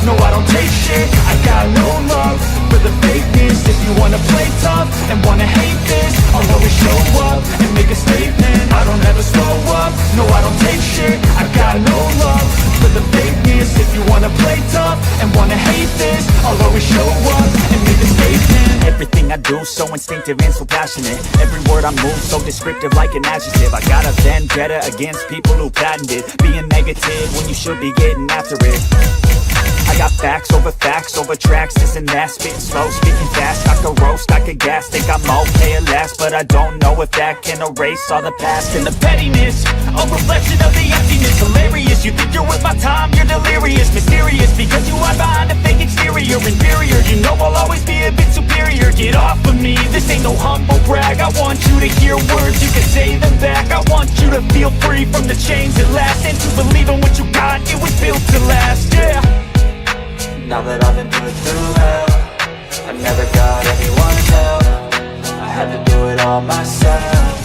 no I don't take shit. I got no love for the fakeness. If you wanna play tough and wanna hate this, I'll always show up and make a statement. I don't ever slow up, no I don't take shit. I got no love for the fakeness. If you wanna play tough and wanna hate this, I'll always show up and make a statement. Everything I do so instinctive and so passionate. Every word I move so descriptive like an adjective. I got a vendetta against people who patented being negative when you should be getting after it. I got facts over tracks, this and that. Spitting slow, speaking fast, I could roast, I could gas. Think I'm okay at last, but I don't know if that can erase all the past. And the pettiness, a reflection of the emptiness. Hilarious, you think you're worth my time, you're delirious. Mysterious, because you hide behind a fake exterior. Inferior, you know I'll always be a bit superior. Get off of me, this ain't no humble brag. I want you to hear words, you can say them back. I want you to feel free from the chains that last, and to believe in what you got, it was built to last, yeah. Now that I've been put through hell, I never got anyone's help. I had to do it all myself.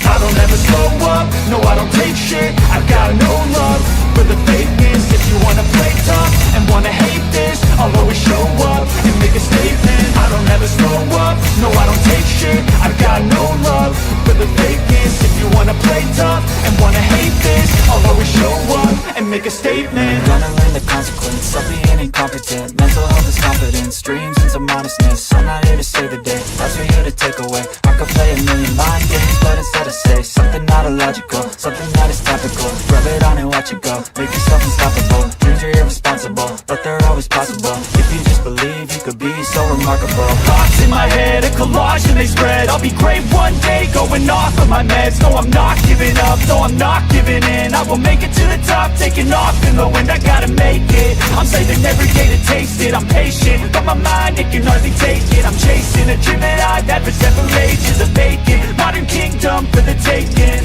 I don't ever slow up, no I don't take shit. I've got no love for the fakeness. If you wanna play tough and wanna hate this, I'll always show up and make a statement. I don't ever slow up, no I don't take shit. I've got no love for the fakeness. If you wanna play tough and wanna hate this, I'll always show up and make a statement. Gonna learn the consequence of being incompetent. Mental health is confidence, dreams and some honestness. I'm not here to save the day, that's for you to take away. I could play a million mind games, but instead I say something not illogical, something that is topical. Rub it on and watch it go, make yourself unstoppable. Dreams are irresponsible, but they're always possible. If you just believe, you could be so remarkable. Thoughts in my head, a collage and they spread. I'll be great one day, going off of my meds. No, I'm not giving up, no, I'm not giving in. I will make it to the top, taking off in the wind. I gotta make it, I'm saving every day to taste it. I'm patient, but my mind, it can hardly take it. I'm chasing a dream that I've had for several ages. A vacant, modern kingdom for the taking.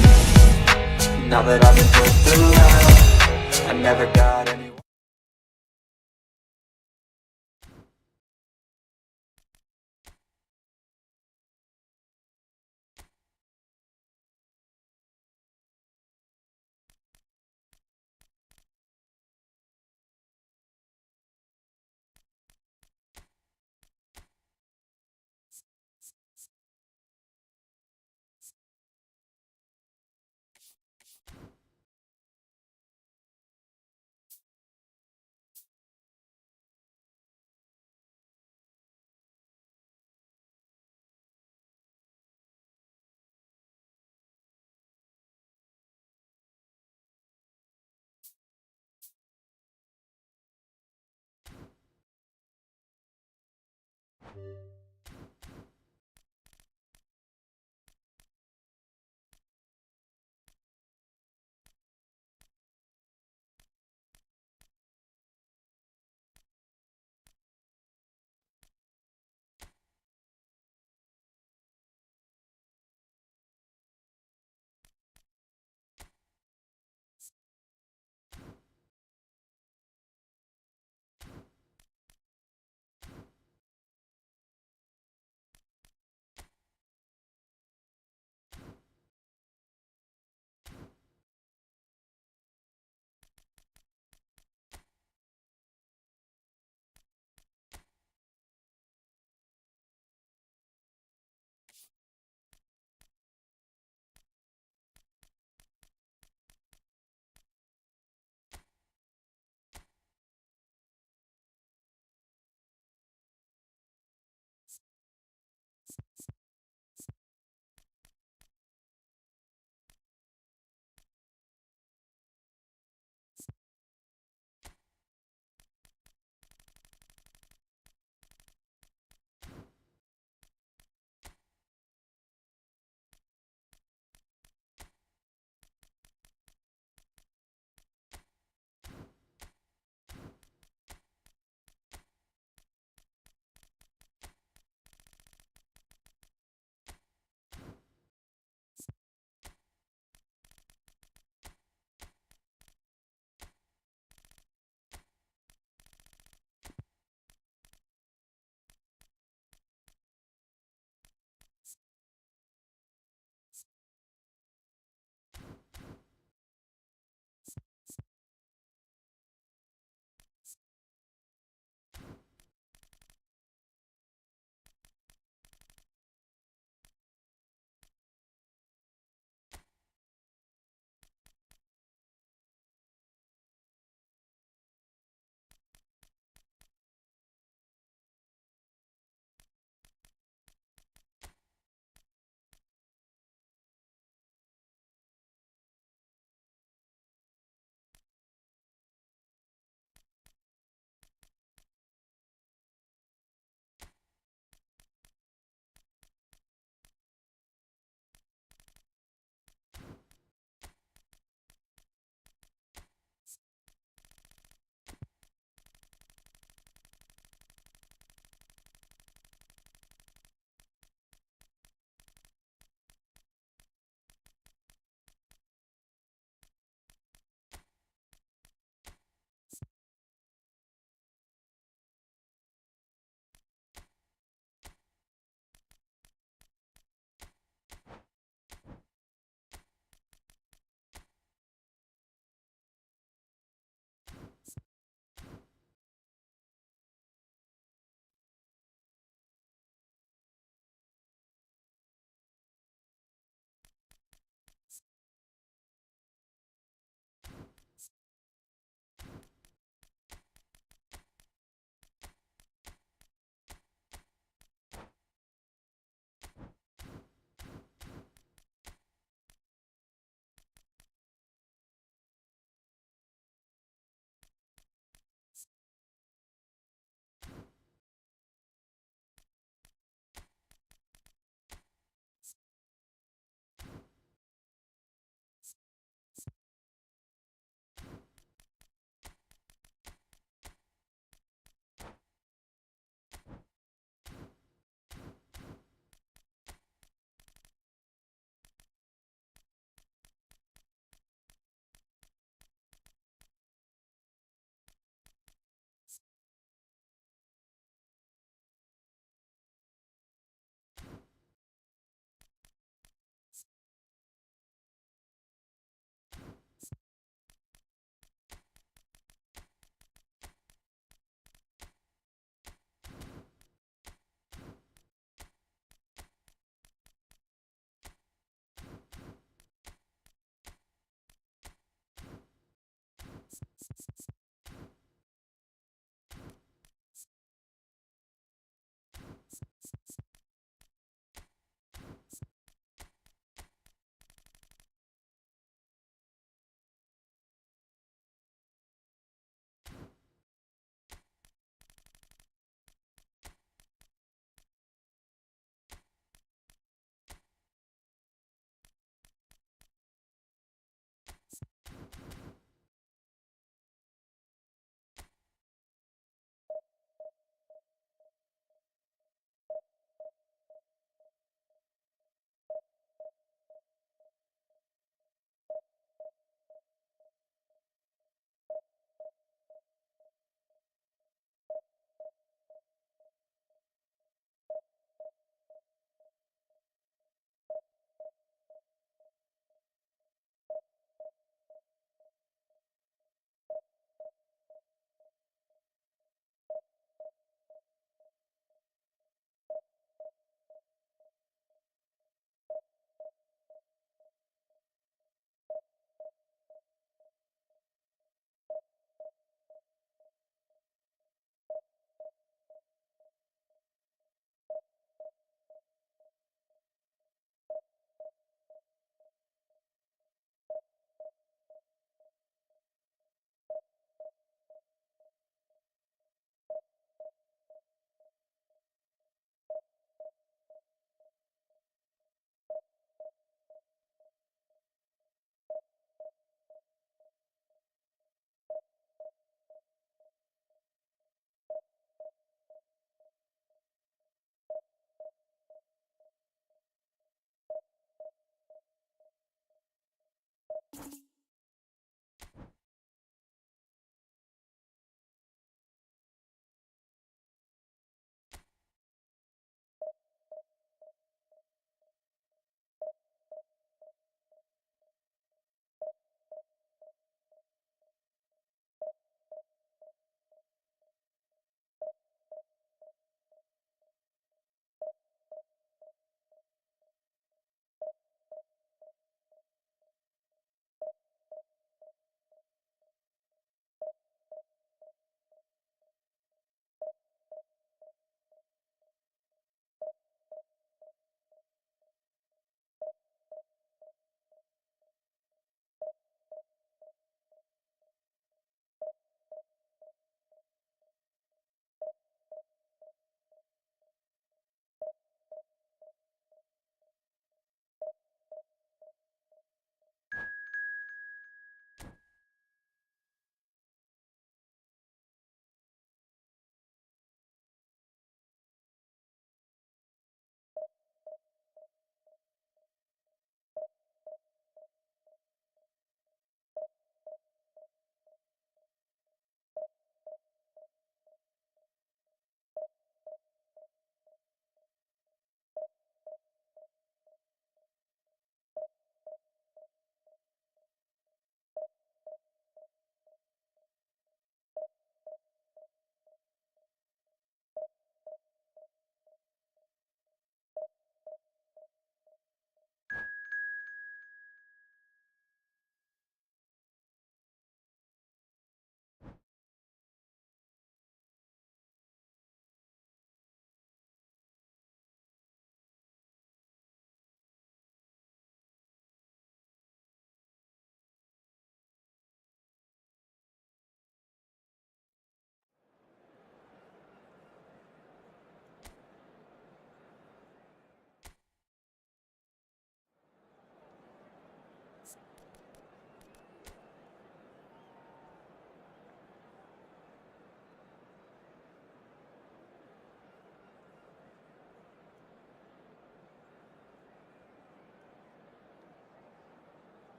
Now that I've been put through hell, I never got any.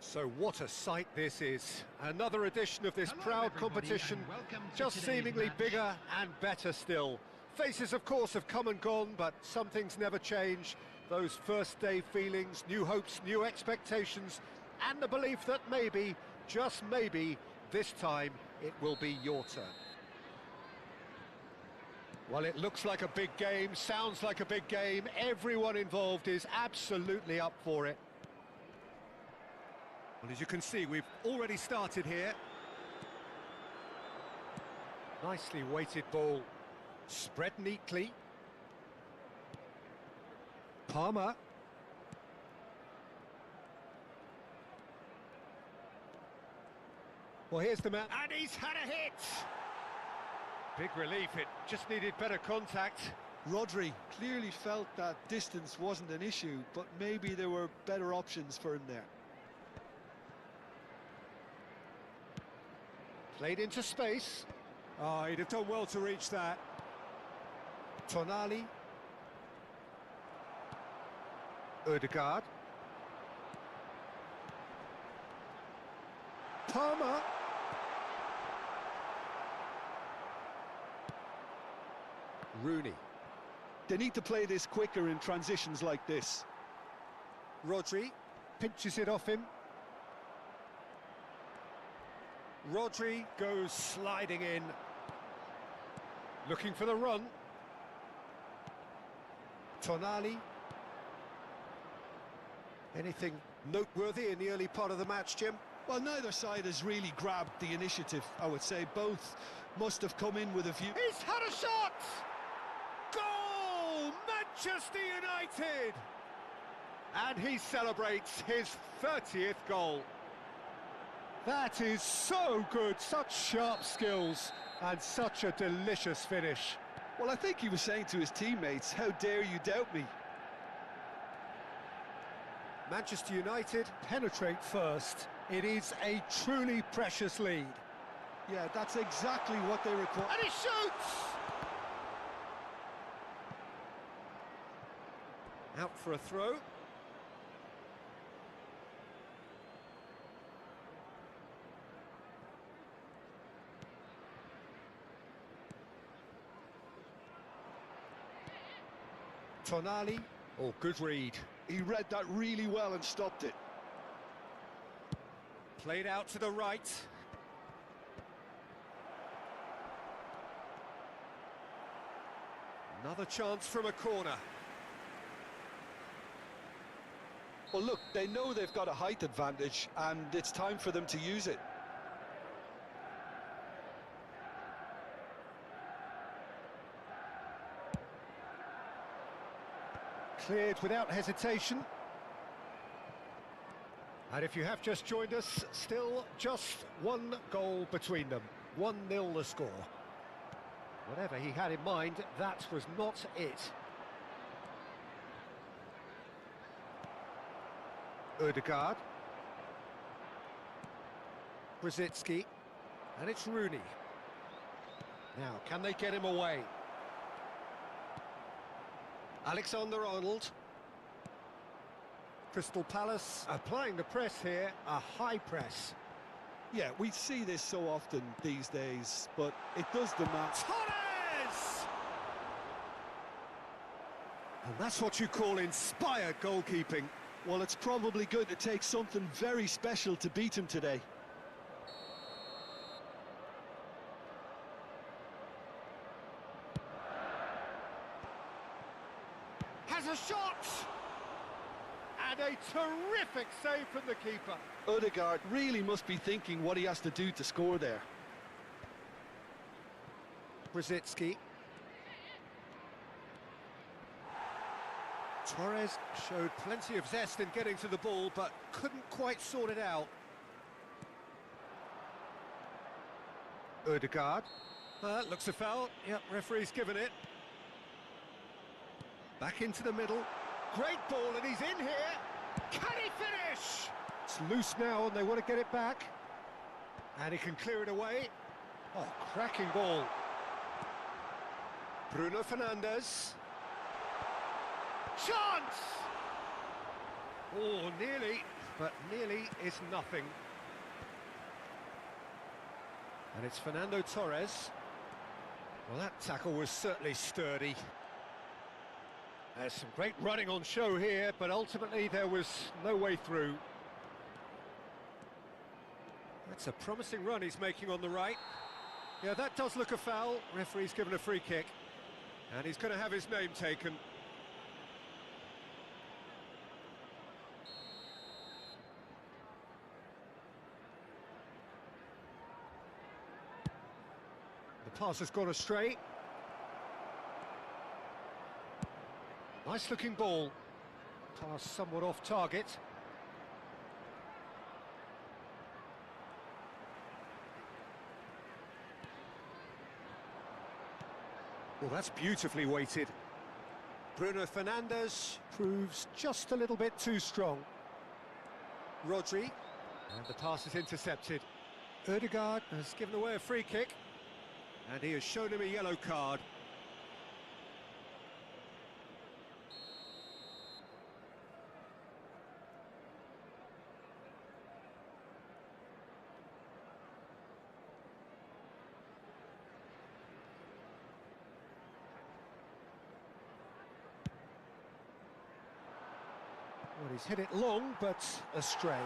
So what a sight this is. Another edition of this proud competition, just seemingly bigger and better still. Faces, of course, have come and gone, but some things never change. Those first day feelings, new hopes, new expectations, and the belief that maybe, just maybe, this time it will be your turn. Well, it looks like a big game, sounds like a big game. Everyone involved is absolutely up for it. Well, as you can see, we've already started here. Nicely weighted ball. Spread neatly. Palmer. Well, here's the man. And he's had a hit! Big relief, it just needed better contact. Rodri clearly felt that distance wasn't an issue, but maybe there were better options for him there. Played into space. Oh, he'd have done well to reach that. Tonali. Ødegaard. Palmer. Rooney. They need to play this quicker in transitions like this. Rodri pinches it off him. Rodri goes sliding in. Looking for the run. Tonali. Anything noteworthy in the early part of the match, Jim? Well, neither side has really grabbed the initiative, I would say. Both must have come in with a view. He's had a shot! Goal! Manchester United! And he celebrates his 30th goal. That is so good, such sharp skills, and such a delicious finish. Well, I think he was saying to his teammates, how dare you doubt me? Manchester United penetrate first. It is a truly precious lead. Yeah, that's exactly what they require. And he shoots! Out for a throw. Tonali. Oh, good read. He read that really well and stopped it. Played out to the right. Another chance from a corner. Well, look, they know they've got a height advantage, and it's time for them to use it. Cleared without hesitation. And if you have just joined us, still just one goal between them. 1-0 the score. Whatever he had in mind, that was not it. Ødegaard. Brzezinski. And it's Rooney. Now, can they get him away? Alexander-Arnold. Crystal Palace applying the press here, a high press. Yeah, we see this so often these days, but it does demand... Torres! And that's what you call inspired goalkeeping. Well, it's probably going to take something very special to beat him today. Has a shot! And a terrific save from the keeper. Ødegaard really must be thinking what he has to do to score there. Brzezinski. Torres showed plenty of zest in getting to the ball, but couldn't quite sort it out. Ødegaard. Looks a foul. Yep, referee's given it. Back into the middle. Great ball, and he's in here. Can he finish? It's loose now, and they want to get it back. And he can clear it away. Oh, cracking ball. Bruno Fernandes. Chance! Oh, nearly. but nearly is nothing. And it's Fernando Torres. Well, that tackle was certainly sturdy. There's some great running on show here, but ultimately there was no way through. That's a promising run he's making on the right. Yeah, that does look a foul. Referee's given a free kick. And he's going to have his name taken. The pass has gone astray. Nice looking ball. Pass somewhat off target. Well, that's beautifully weighted. Bruno Fernandes proves just a little bit too strong. Rodri, and the pass is intercepted. Ødegaard has given away a free kick, and he has shown him a yellow card. Well, he's hit it long, but astray.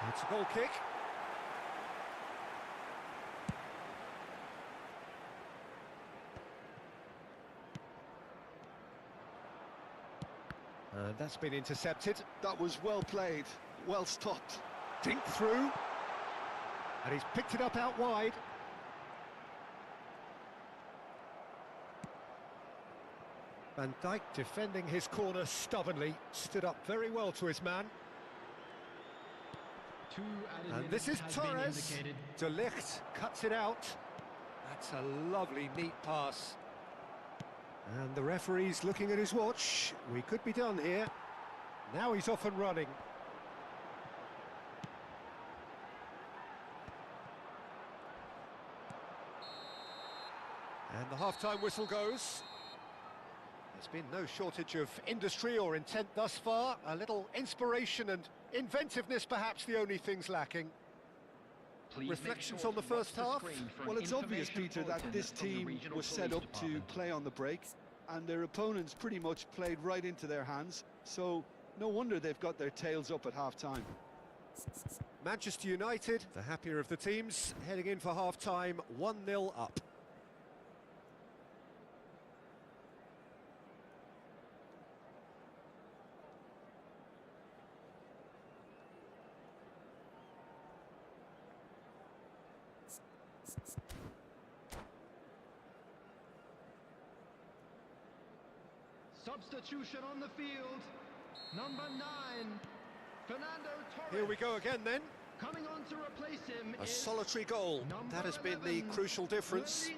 It's a goal kick. And that's been intercepted. That was well played, well stopped. Dink through. And he's picked it up out wide. Van Dijk defending his corner stubbornly, stood up very well to his man. And this is Torres. De Ligt cuts it out. That's a lovely, neat pass. And the referee's looking at his watch. We could be done here. Now he's off and running. And the half-time whistle goes. There's been no shortage of industry or intent thus far. A little inspiration and inventiveness, perhaps the only things lacking. Reflections on the first half? Well, it's obvious, Peter, that this team was set up to play on the break, and their opponents pretty much played right into their hands, so no wonder they've got their tails up at half-time. Manchester United, the happier of the teams, heading in for half-time, 1-0 up. Substitution on the field. Number 9, Fernando Torres. Here we go again then. Coming on to replace him A is solitary goal. That has been the crucial difference.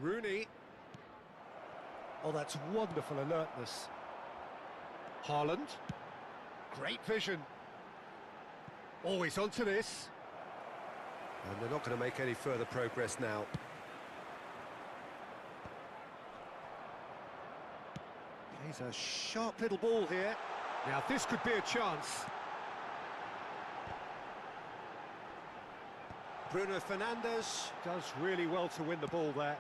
Rooney. Oh, that's wonderful alertness. Haaland. Great vision. Always onto this. And they're not going to make any further progress now. Plays a sharp little ball here. Now this could be a chance. Bruno Fernandes does really well to win the ball there.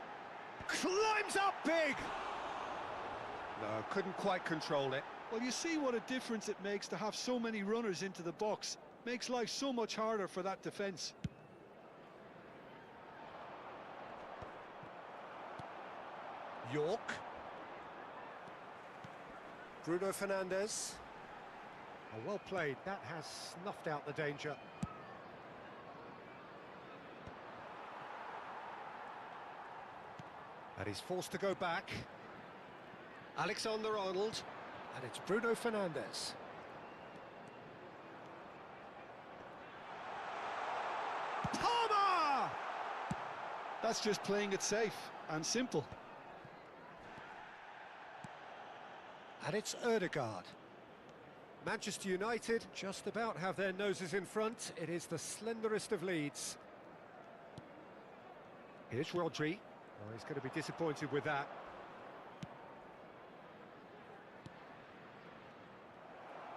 Climbs up big! No, couldn't quite control it. Well, you see what a difference it makes to have so many runners into the box. Makes life so much harder for that defence. York. Bruno Fernandes. Oh, well played. That has snuffed out the danger. And he's forced to go back. Alexander-Arnold. And it's Bruno Fernandes. Palmer! That's just playing it safe and simple. And it's Ødegaard. Manchester United just about have their noses in front. It is the slenderest of leads. Here's Rodri. Oh, he's going to be disappointed with that.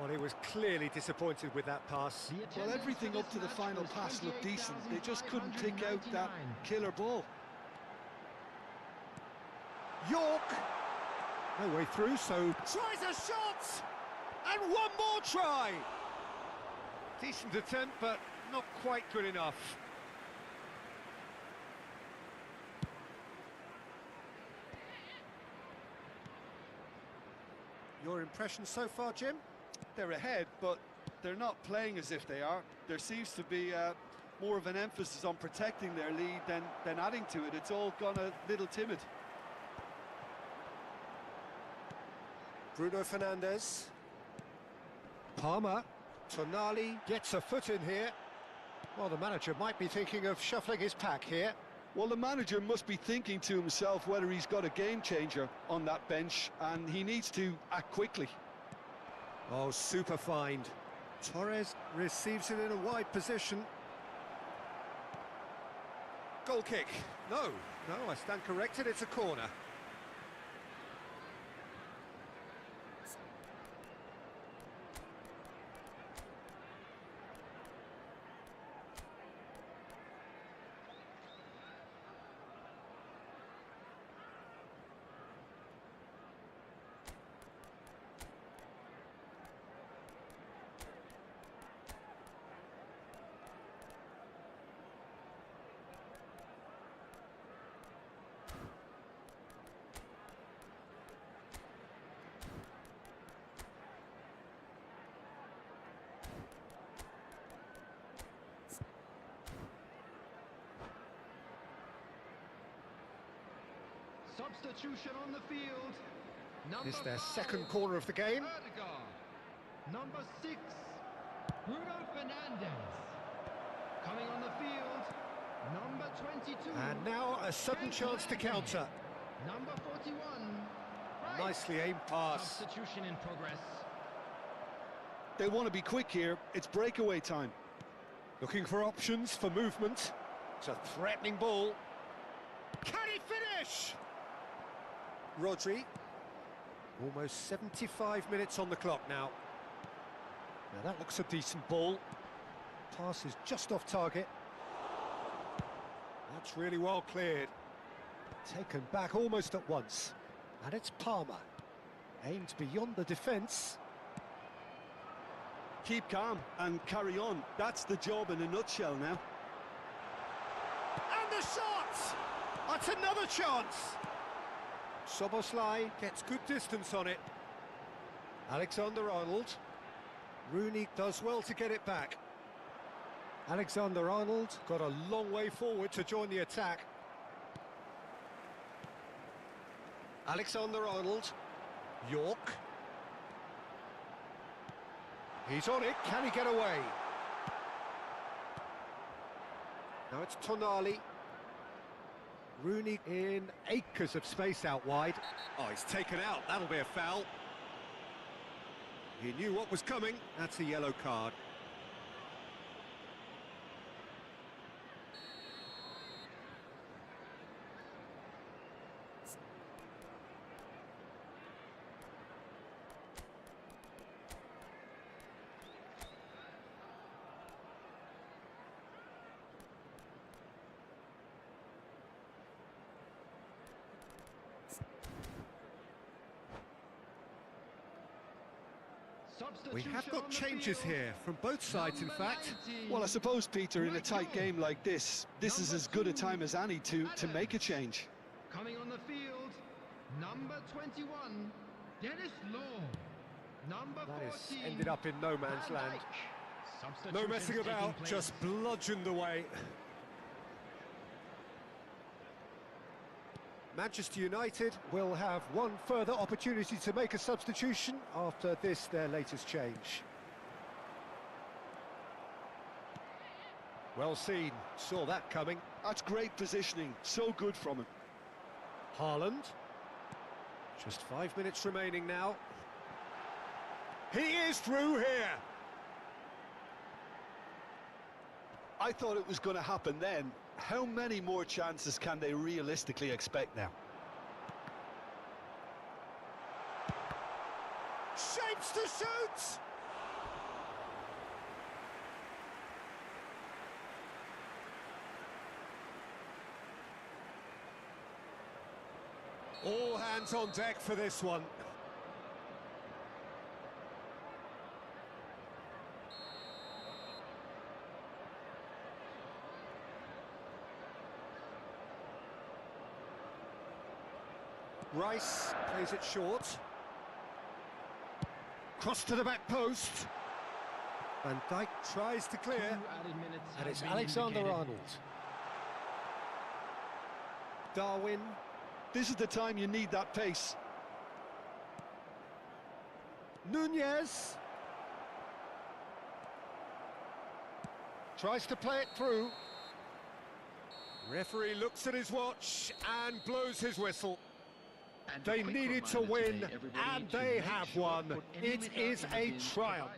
Well, he was clearly disappointed with that pass. Well, everything up to the final pass looked decent. They just couldn't pick out that killer ball. York! No way through, so tries a shot! And one more try! Decent attempt, but not quite good enough. Your impression so far, Jim? They're ahead, but they're not playing as if they are. There seems to be more of an emphasis on protecting their lead than adding to it. It's all gone a little timid. Bruno Fernandes. Palmer. Tonali gets a foot in here. Well, the manager might be thinking of shuffling his pack here. Well, the manager must be thinking to himself whether he's got a game changer on that bench, and he needs to act quickly. Oh, super find. Torres receives it in a wide position. Goal kick. No, I stand corrected, it's a corner. Substitution on the field. It's their second corner of the game. Number 6, Bruno Fernandes. Coming on the field, number 22. And now a sudden chance to counter. Number 41. Nicely aimed pass. Substitution in progress. They want to be quick here. It's breakaway time. Looking for options for movement. It's a threatening ball. Can he finish? Rodri. Almost 75 minutes on the clock now. Now that looks a decent ball. Pass is just off target. That's really well cleared. Taken back almost at once. And it's Palmer. Aimed beyond the defence. Keep calm and carry on. That's the job in a nutshell now. And the shot! That's another chance! Szoboszlai gets good distance on it. Alexander-Arnold. Rooney does well to get it back. Alexander-Arnold got a long way forward to join the attack. Alexander-Arnold. York. He's on it, can he get away? Now it's Tonali. Rooney in acres of space out wide. Oh, he's taken out, that'll be a foul. He knew what was coming, that's a yellow card. We have got changes here, from both sides in fact. Well, I suppose, Peter, in a tight game like this is as good a time as any to make a change. Coming on the field, number 21, Dennis Law. Number 14. That has ended up in no man's land. No messing about, just bludgeoned away. Manchester United will have one further opportunity to make a substitution after this, their latest change. Well seen, saw that coming. That's great positioning, so good from him. Haaland. Just 5 minutes remaining now. He is through here. I thought it was going to happen then. How many more chances can they realistically expect now? Shapes to shoot! All hands on deck for this one. Rice plays it short. Cross to the back post. Van Dijk tries to clear. And it's Alexander-Arnold. Darwin. This is the time you need that pace. Nunez. Tries to play it through. Referee looks at his watch and blows his whistle. They needed to win, and they have won. It is a triumph.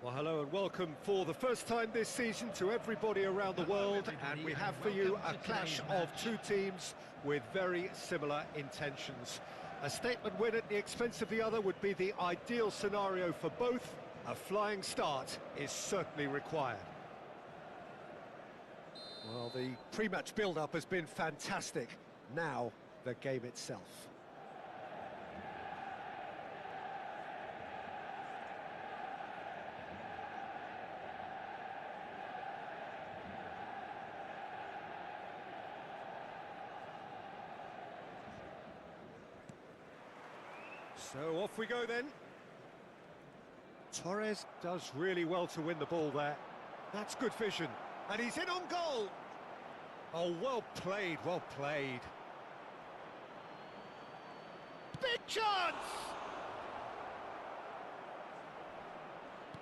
Well, hello and welcome for the first time this season to everybody around the world, and we have for you a clash of two teams with very similar intentions. A statement win at the expense of the other would be the ideal scenario for both. A flying start is certainly required. Well, the pre-match build-up has been fantastic. Now, the game itself. So off we go then. Torres does really well to win the ball there. That's good vision. And he's in on goal. Oh, well played, well played. Big chance!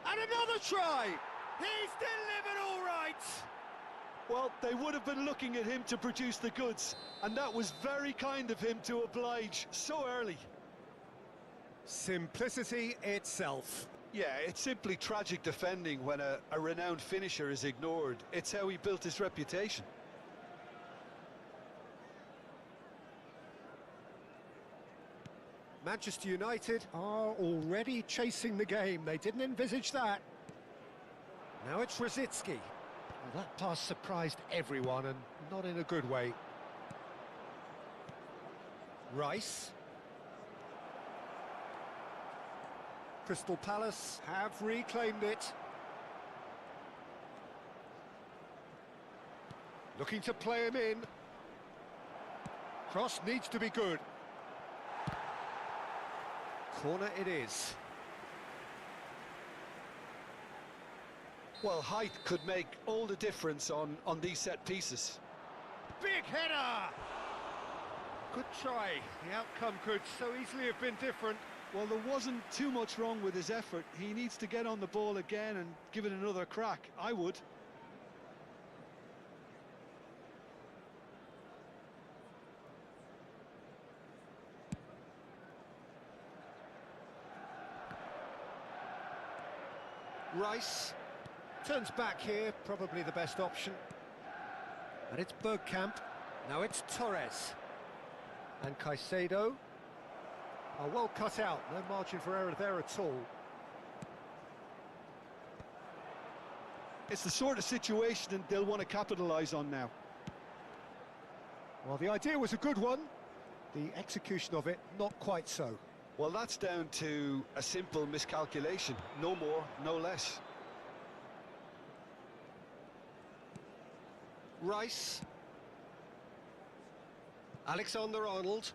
And another try! He's delivered all right! Well, they would have been looking at him to produce the goods, and that was very kind of him to oblige so early. Simplicity itself. Yeah, it's simply tragic defending when a renowned finisher is ignored. It's how he built his reputation. Manchester United are already chasing the game. They didn't envisage that. Now it's Rosicky. Well, that pass surprised everyone, and not in a good way. Rice. Crystal Palace have reclaimed it. Looking to play him in. Cross needs to be good. Corner it is. Well, height could make all the difference on these set pieces. Big header! Good try. The outcome could so easily have been different. Well, there wasn't too much wrong with his effort. He needs to get on the ball again and give it another crack. I would. Rice turns back here, probably the best option. And it's Bergkamp. Now it's Torres. And Caicedo. Oh, well cut out, no margin for error there at all. It's the sort of situation that they'll want to capitalise on now. Well, the idea was a good one. The execution of it, not quite so. Well, that's down to a simple miscalculation. No more, no less. Rice. Alexander-Arnold.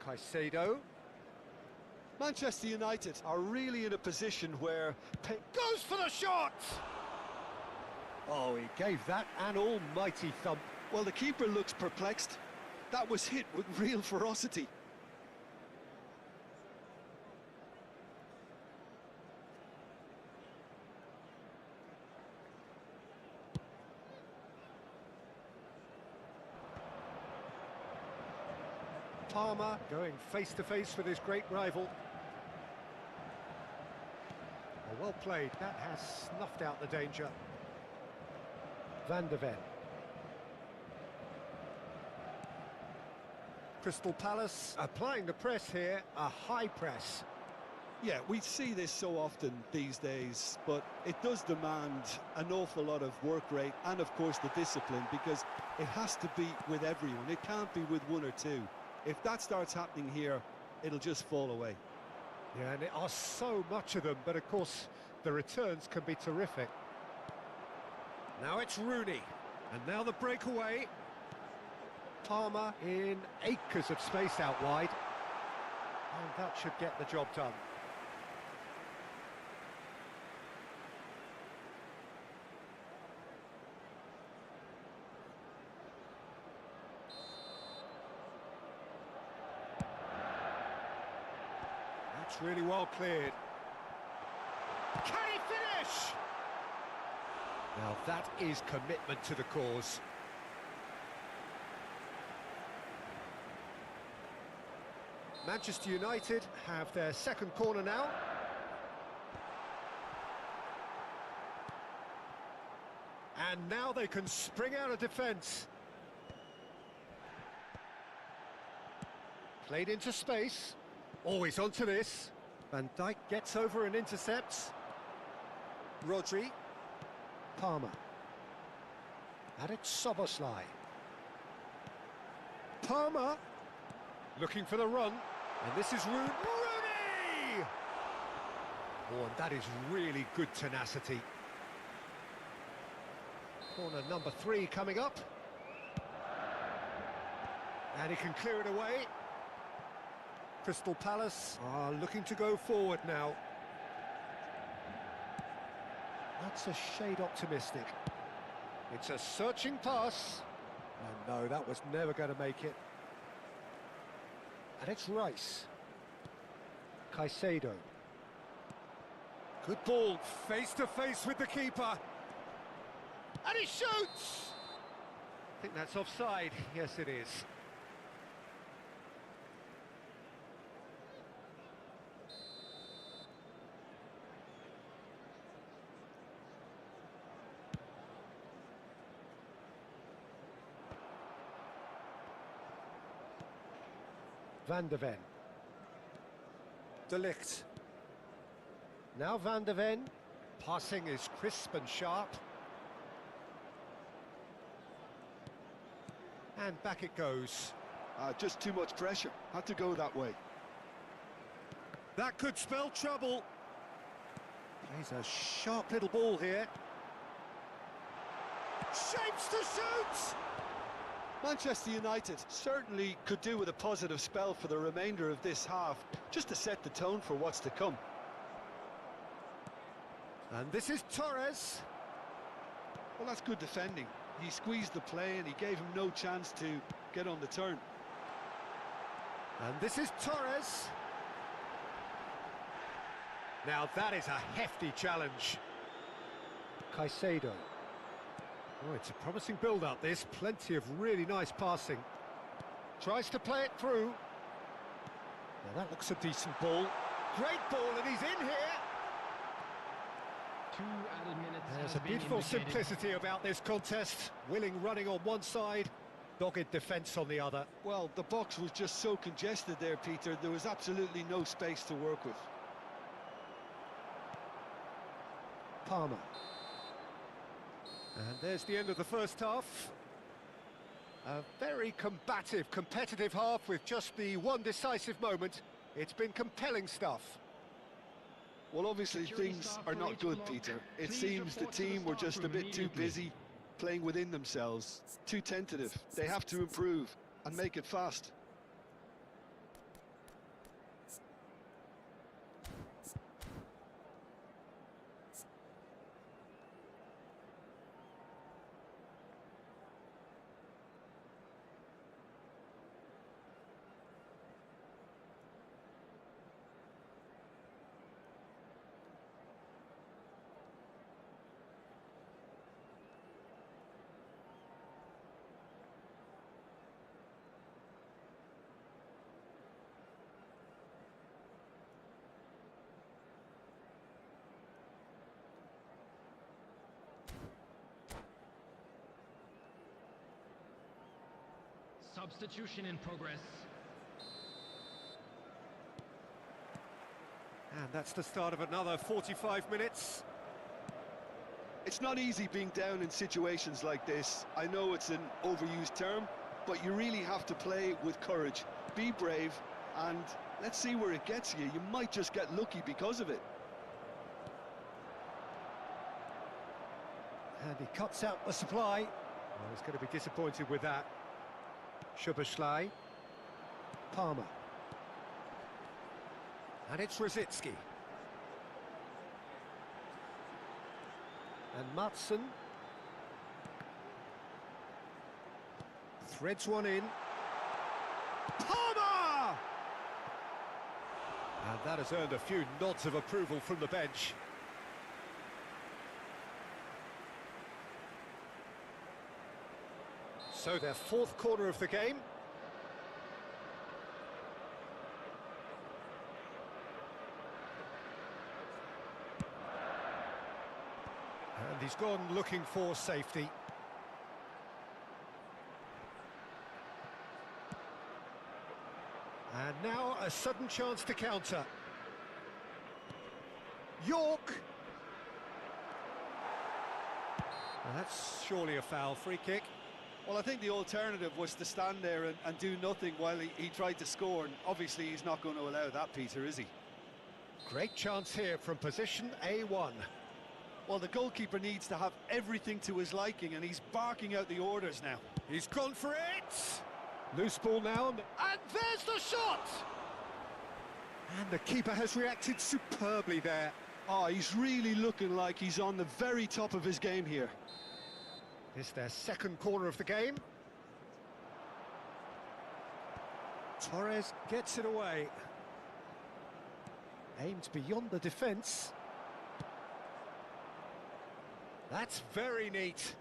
Caicedo. Manchester United are really in a position where... Goes for the shot! Oh, he gave that an almighty thump. Well, the keeper looks perplexed. That was hit with real ferocity. Palmer going face-to-face with his great rival. Oh, well played. That has snuffed out the danger. Van de Ven. Crystal Palace applying the press here, a high press. Yeah, we see this so often these days, but it does demand an awful lot of work rate and, of course, the discipline, because it has to be with everyone. It can't be with one or two. If that starts happening here, it'll just fall away. Yeah, and there are so much of them, but of course the returns can be terrific. Now it's Rooney, and now the breakaway. Palmer in acres of space out wide. And that should get the job done. That's really well cleared. Can he finish? Now that is commitment to the cause. Manchester United have their second corner now. And now they can spring out of defence. Played into space. Always onto this. Van Dijk gets over and intercepts. Rodri. Palmer. And it's Szoboszlai. Palmer. Looking for the run. And this is Rooney! Oh, and that is really good tenacity. Corner number 3 coming up. And he can clear it away. Crystal Palace are looking to go forward now. That's a shade optimistic. It's a searching pass. And no, that was never going to make it. And it's Rice. Caicedo. Good ball, face-to-face with the keeper. And he shoots! I think that's offside. Yes, it is. Van de Ven. De Ligt. Now Van de Ven. Passing is crisp and sharp. And back it goes. Just too much pressure. Had to go that way. That could spell trouble. Plays a sharp little ball here. Shapes to shoot! Manchester United certainly could do with a positive spell for the remainder of this half, just to set the tone for what's to come. And this is Torres. Well, that's good defending. He squeezed the play and he gave him no chance to get on the turn. And this is Torres. Now that is a hefty challenge. Caicedo. Oh, it's a promising build-up, this. Plenty of really nice passing. Tries to play it through. Now that looks a decent ball. Great ball, and he's in here. 2 added minutes. There's has a been beautiful indicated. simplicity about this contest. Willing running on one side, dogged defence on the other. Well, the box was just so congested there, Peter. There was absolutely no space to work with. Palmer. And there's the end of the first half. A very combative, competitive half with just the one decisive moment. It's been compelling stuff. Well, obviously Security things staff are for not each good, block. Peter. It Please seems the report to the team were staff just a room bit too immediately. busy playing within themselves, too tentative. They have to improve and make it fast. Substitution in progress. And that's the start of another 45 minutes. It's not easy being down in situations like this. I know it's an overused term, but you really have to play with courage. Be brave, and let's see where it gets you. You might just get lucky because of it. And he cuts out the supply. Well, he's going to be disappointed with that. Szoboszlai. Palmer. And it's Rosicki. And Matson. Threads one in. Palmer! And that has earned a few nods of approval from the bench. So their fourth corner of the game. And he's gone looking for safety. And now a sudden chance to counter. York. And that's surely a foul. Free kick. Well, I think the alternative was to stand there and do nothing while he tried to score, and obviously he's not going to allow that, Peter, is he? Great chance here from position A1. Well, the goalkeeper needs to have everything to his liking, and he's barking out the orders now. He's gone for it! Loose ball now, and there's the shot! And the keeper has reacted superbly there. Oh, he's really looking like he's on the very top of his game here. It's their second corner of the game. Torres gets it away. Aimed beyond the defence. That's very neat.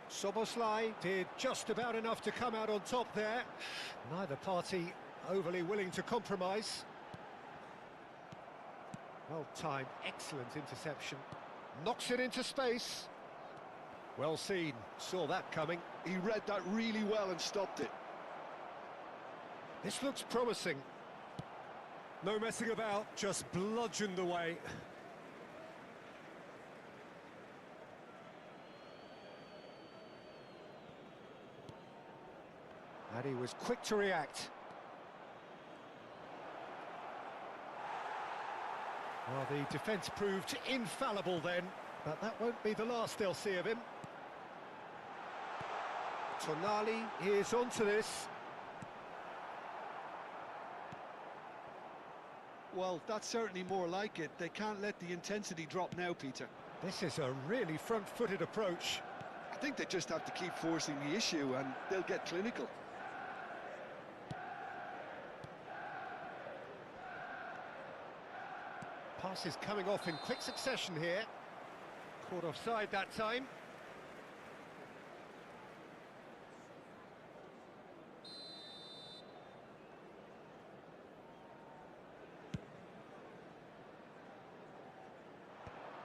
Szoboszlai did just about enough to come out on top there. Neither party overly willing to compromise. Well timed, excellent interception. Knocks it into space. Well seen, saw that coming. He read that really well and stopped it. This looks promising. No messing about, just bludgeoned away. And he was quick to react. Well, the defence proved infallible then, but that won't be the last they'll see of him. Tonali is onto this. Well, that's certainly more like it. They can't let the intensity drop now, Peter. This is a really front-footed approach. I think they just have to keep forcing the issue and they'll get clinical. Passes coming off in quick succession here. Caught offside that time.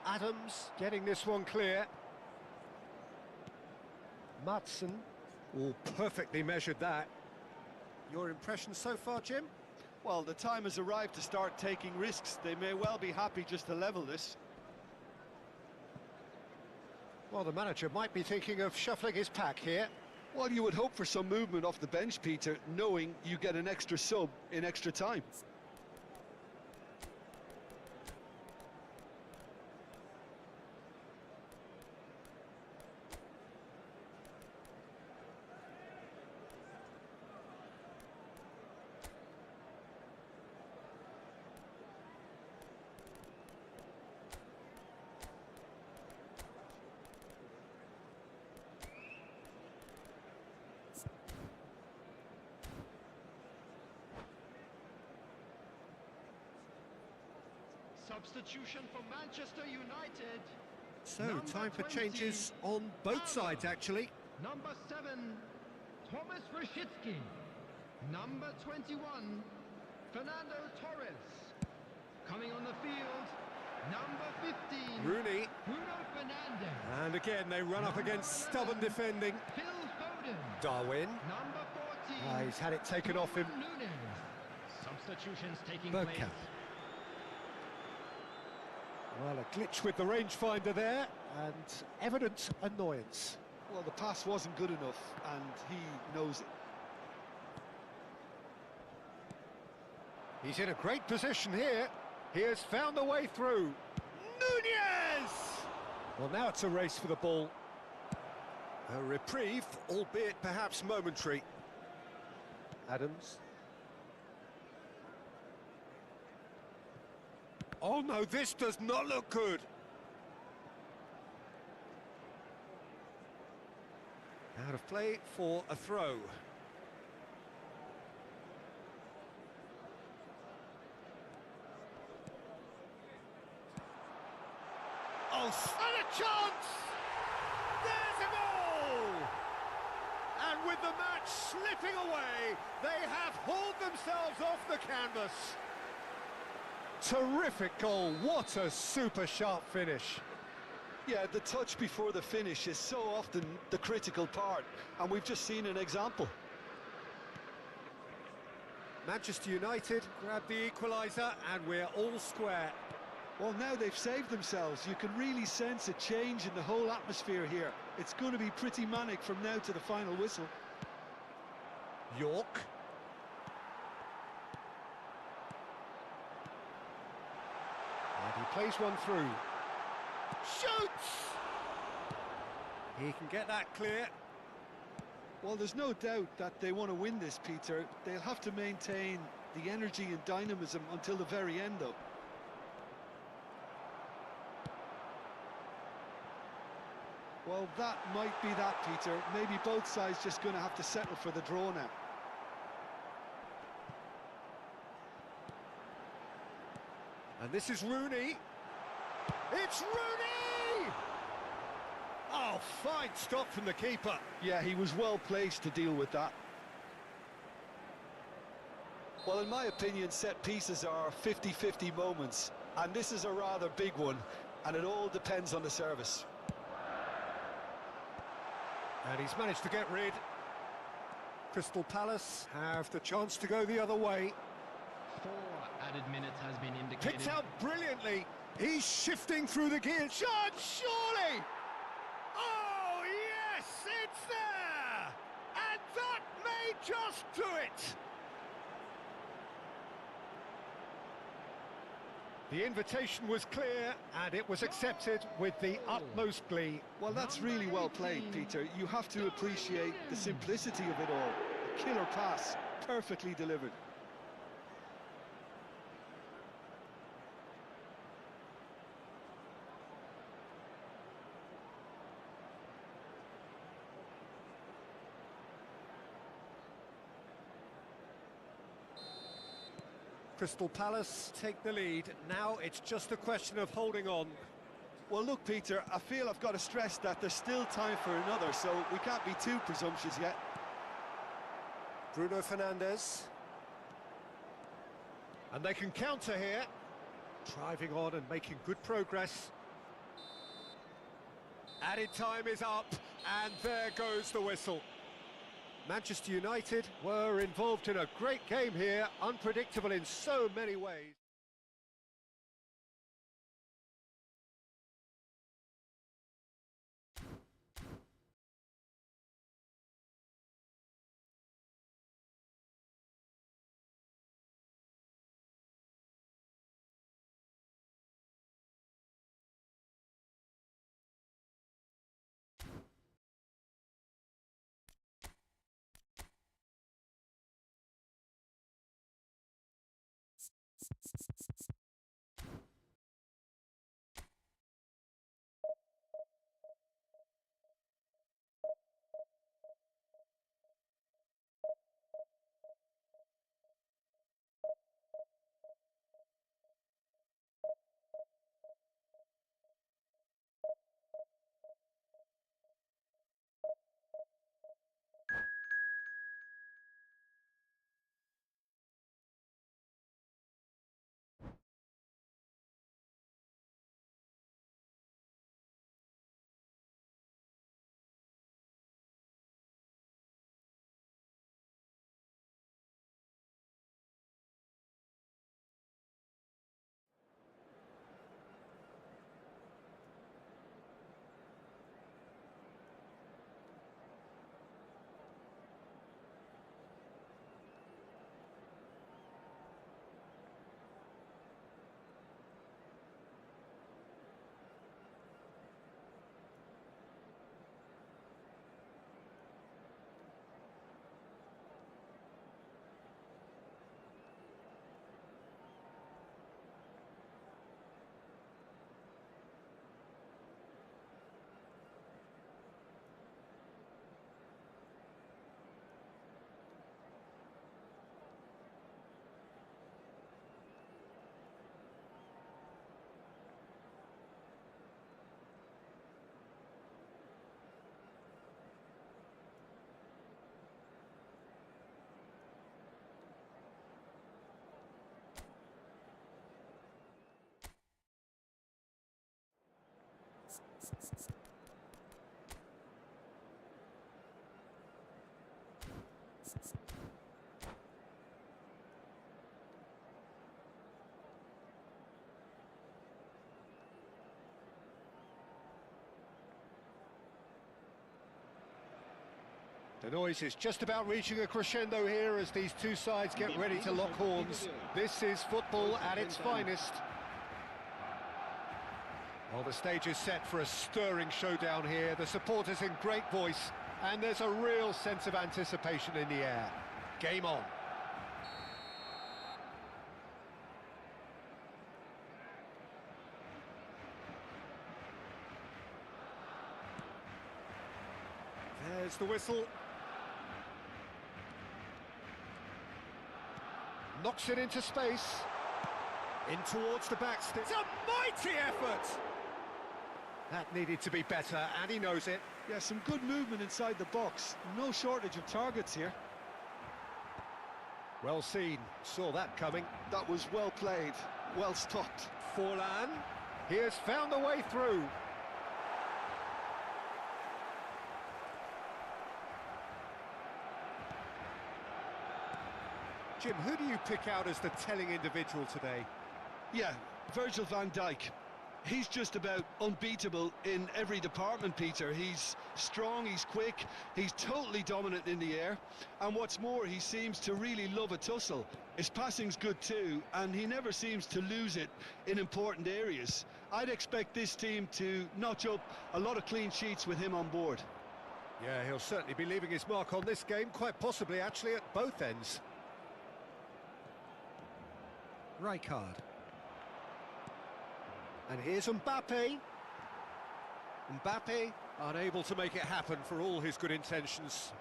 Adams getting this one clear. Madsen, all perfectly measured that. Your impression so far, Jim? Well, the time has arrived to start taking risks. They may well be happy just to level this. Well, the manager might be thinking of shuffling his pack here. Well, you would hope for some movement off the bench, Peter, knowing you get an extra sub in extra time. Substitution for Manchester United. So, Number time for 20, changes on both sides, actually. Number 7, Thomas Rashitsky. Number 21, Fernando Torres. Coming on the field, number 15, Rooney. Bruno Fernandes. And again, they run up against stubborn defending. Phil Foden. Darwin. Number 14, He's had it taken off him. Nunes. Substitutions taking Bergkamp. place. Well, a glitch with the rangefinder there, and evident annoyance. Well, the pass wasn't good enough, and he knows it. He's in a great position here. He has found a way through. Nunez! Well, now it's a race for the ball. A reprieve, albeit perhaps momentary. Adams. Oh no, this does not look good. Out of play for a throw. Oh, and a chance! There's a goal! And with the match slipping away, they have hauled themselves off the canvas. Terrific goal, what a super sharp finish. Yeah, the touch before the finish is so often the critical part, and we've just seen an example. Manchester United grab the equaliser, and we're all square. Well, now they've saved themselves. You can really sense a change in the whole atmosphere here. It's going to be pretty manic from now to the final whistle. York. And he plays one through. Shoots! He can get that clear. Well, there's no doubt that they want to win this, Peter. They'll have to maintain the energy and dynamism until the very end, though. Well, that might be that, Peter. Maybe both sides just going to have to settle for the draw now. And this is Rooney. It's Rooney! Oh, fine stop from the keeper. Yeah, he was well placed to deal with that. Well, in my opinion, set pieces are 50-50 moments, and this is a rather big one, and it all depends on the service. And he's managed to get rid. Crystal Palace have the chance to go the other way. 4 added minutes has been indicated. Picked out brilliantly. He's shifting through the gears. Shot, surely! Oh, yes, it's there! And that may just do it! The invitation was clear, and it was accepted with the utmost glee. Well, that's really well played, Peter. You have to appreciate the simplicity of it all. A killer pass, perfectly delivered. Crystal Palace take the lead. Now it's just a question of holding on. Well, look, Peter, I feel I've got to stress that there's still time for another, so we can't be too presumptuous yet. Bruno Fernandes. And they can counter here. Driving on and making good progress. Added time is up, and there goes the whistle. Manchester United were involved in a great game here, unpredictable in so many ways. The noise is just about reaching a crescendo here as these two sides get ready to lock horns. This is football at its finest. Well, the stage is set for a stirring showdown here. The supporters in great voice, and there's a real sense of anticipation in the air. Game on. There's the whistle. Knocks it into space. In towards the back. It's a mighty effort! That needed to be better, and he knows it. Yeah, some good movement inside the box. No shortage of targets here. Well seen. Saw that coming. That was well played, well stopped. Forlan. He has found a way through. Jim, who do you pick out as the telling individual today? Yeah, Virgil van Dijk. He's just about unbeatable in every department, Peter. He's strong, he's quick, he's totally dominant in the air. And what's more, he seems to really love a tussle. His passing's good too, and he never seems to lose it in important areas. I'd expect this team to notch up a lot of clean sheets with him on board. Yeah, he'll certainly be leaving his mark on this game, quite possibly actually at both ends. Rijkaard. And here's Mbappe. Mbappe unable to make it happen for all his good intentions.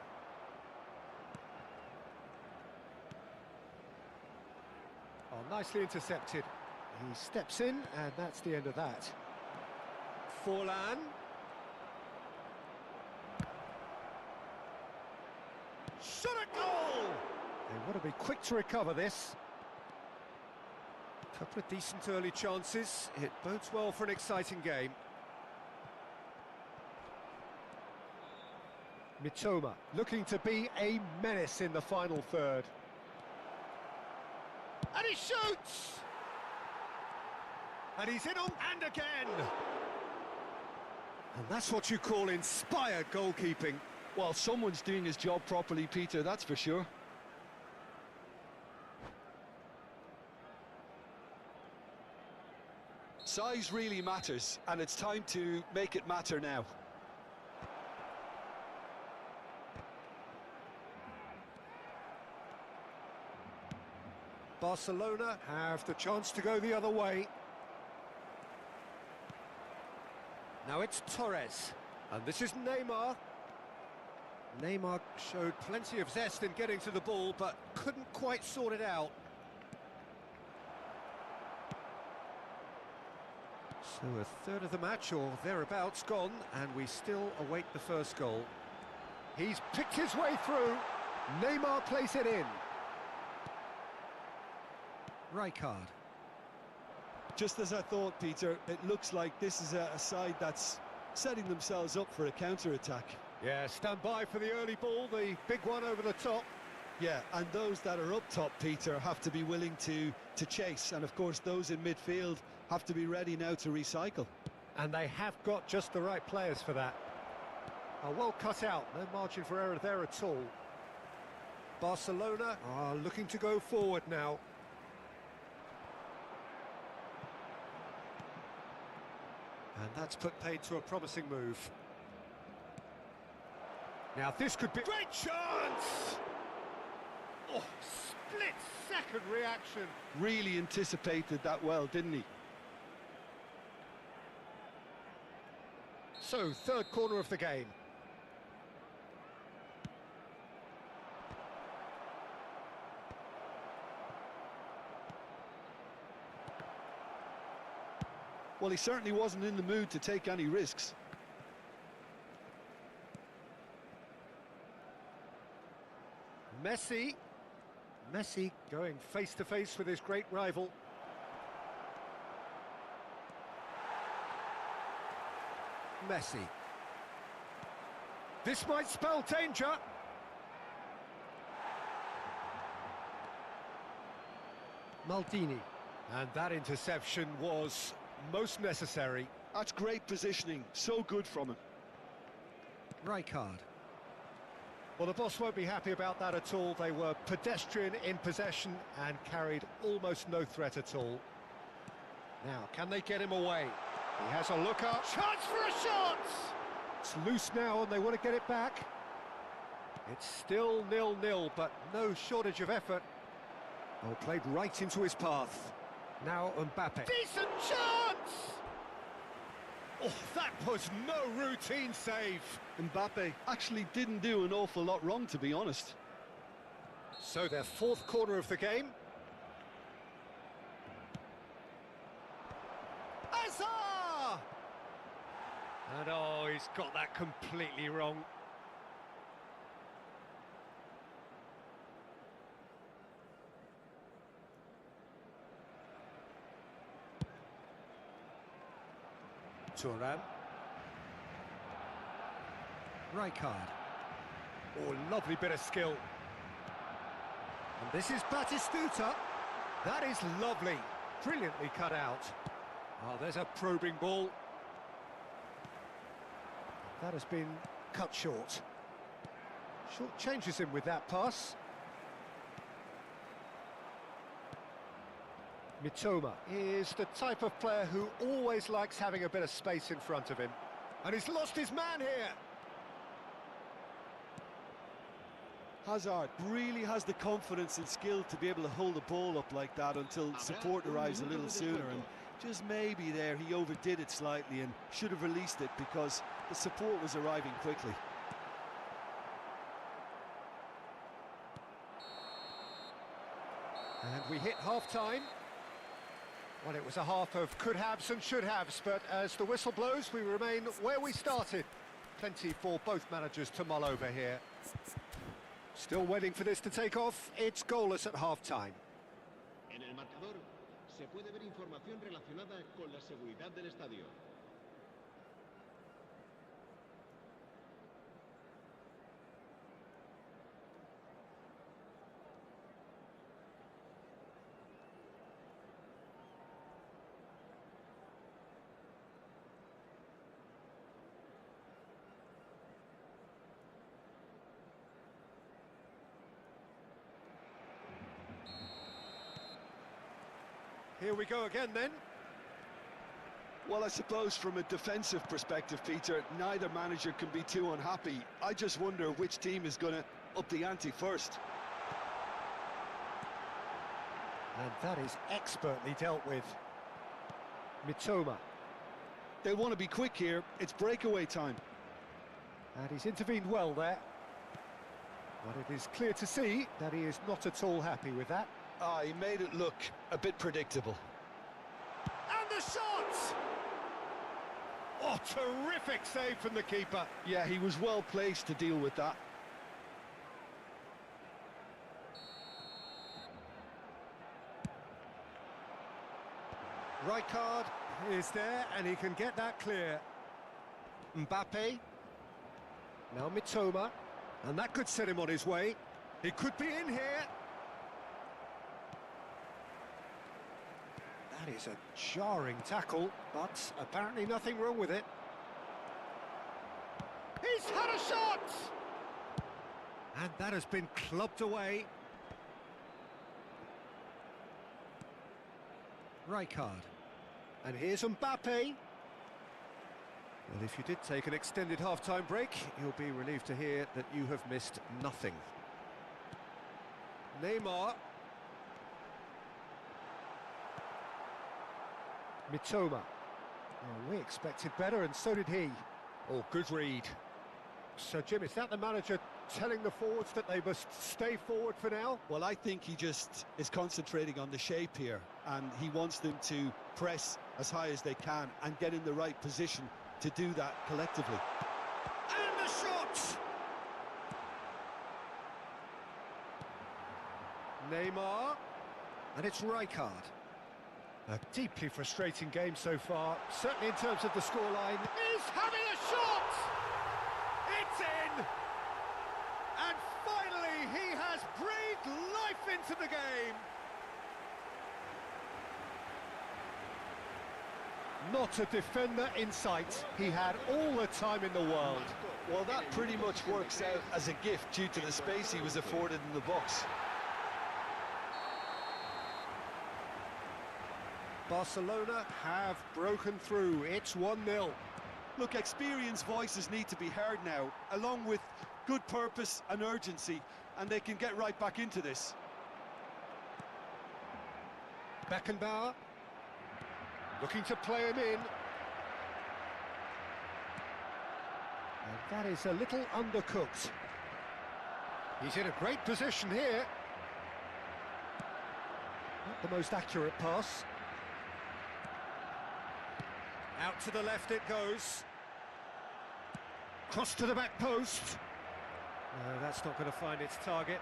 On nicely intercepted. He steps in, and that's the end of that. Forlan. Shot at goal! They want to be quick to recover this. Couple of decent early chances. It bodes well for an exciting game. Mitoma looking to be a menace in the final third. And he shoots! And he's in on and again! And that's what you call inspired goalkeeping. Well, someone's doing his job properly, Peter, that's for sure. Size really matters, and it's time to make it matter now. Barcelona have the chance to go the other way. Now it's Torres, and this is Neymar. Neymar showed plenty of zest in getting to the ball, but couldn't quite sort it out. So a third of the match, or thereabouts, gone, and we still await the first goal. He's picked his way through. Neymar plays it in. Rijkaard. Just as I thought, Peter, it looks like this is a side that's setting themselves up for a counter-attack. Yeah, stand by for the early ball, the big one over the top. Yeah, and those that are up top, Peter, have to be willing to chase. And, of course, those in midfield have to be ready now to recycle. And they have got just the right players for that. Well cut out, no margin for error there at all. Barcelona are looking to go forward now. And that's put paid to a promising move. Now this could be... Great chance! Oh, split-second reaction. Really anticipated that well, didn't he? So, third corner of the game. Well, he certainly wasn't in the mood to take any risks. Messi going face-to-face with his great rival. Messi. This might spell danger. Maldini. And that interception was most necessary. That's great positioning, so good from him. Rijkaard. Well, the boss won't be happy about that at all. They were pedestrian in possession and carried almost no threat at all. Now, can they get him away? He has a look up. Chance for a shot! It's loose now and they want to get it back. It's still 0-0, but no shortage of effort. Oh, played right into his path. Now Mbappe. Decent chance! Oh, that was no routine save. Mbappe actually didn't do an awful lot wrong, to be honest. So their fourth corner of the game. Azar! And oh, he's got that completely wrong. Thuram. Rijkaard. Oh, lovely bit of skill. And this is Batistuta. That is lovely. Brilliantly cut out. Oh, there's a probing ball. That has been cut short. Short changes him with that pass. Mitoma is the type of player who always likes having a bit of space in front of him. And he's lost his man here. Hazard really has the confidence and skill to be able to hold the ball up like that until support arrives a little sooner, and just maybe there he overdid it slightly and should have released it because the support was arriving quickly. And we hit half-time. Well, it was a half of could-haves and should-haves, but as the whistle blows, we remain where we started. Plenty for both managers to mull over here. Still waiting for this to take off. It's goalless at half-time. En el marcador se puede ver información relacionada con la seguridad del estadio. Here we go again then. Well, I suppose from a defensive perspective, Peter, neither manager can be too unhappy. I just wonder which team is going to up the ante first. And that is expertly dealt with. Mitoma. They'll want to be quick here. It's breakaway time. And he's intervened well there. But it is clear to see that he is not at all happy with that. Ah, he made it look a bit predictable. And the shot! Oh, terrific save from the keeper. Yeah, he was well placed to deal with that. Rijkaard is there, and he can get that clear. Mbappe. Now Mitoma. And that could set him on his way. He could be in here. That is a jarring tackle, but apparently nothing wrong with it. He's had a shot! And that has been clubbed away. Rijkaard. And here's Mbappe. Well, if you did take an extended half-time break, you'll be relieved to hear that you have missed nothing. Neymar. Mitoma. Oh, we expected better, and so did he. Oh, good read. So, Jim, is that the manager telling the forwards that they must stay forward for now? Well, I think he just is concentrating on the shape here, and he wants them to press as high as they can and get in the right position to do that collectively. And the shot! Neymar. And it's Rijkaard. A deeply frustrating game so far, certainly in terms of the scoreline. He's having a shot! It's in! And finally, he has breathed life into the game! Not a defender in sight. He had all the time in the world. Well, that pretty much works out as a gift due to the space he was afforded in the box. Barcelona have broken through. It's 1-0. Look, experienced voices need to be heard now, along with good purpose and urgency, and they can get right back into this. Beckenbauer. Looking to play him in. And that is a little undercooked. He's in a great position here. Not the most accurate pass. Out to the left it goes. Cross to the back post. No, that's not going to find its target.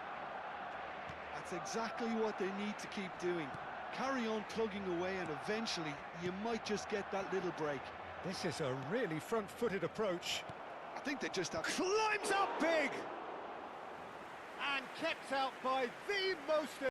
That's exactly what they need to keep doing. Carry on plugging away, and eventually you might just get that little break. This is a really front-footed approach. I think they just have... Climbs up big! And kept out by the most...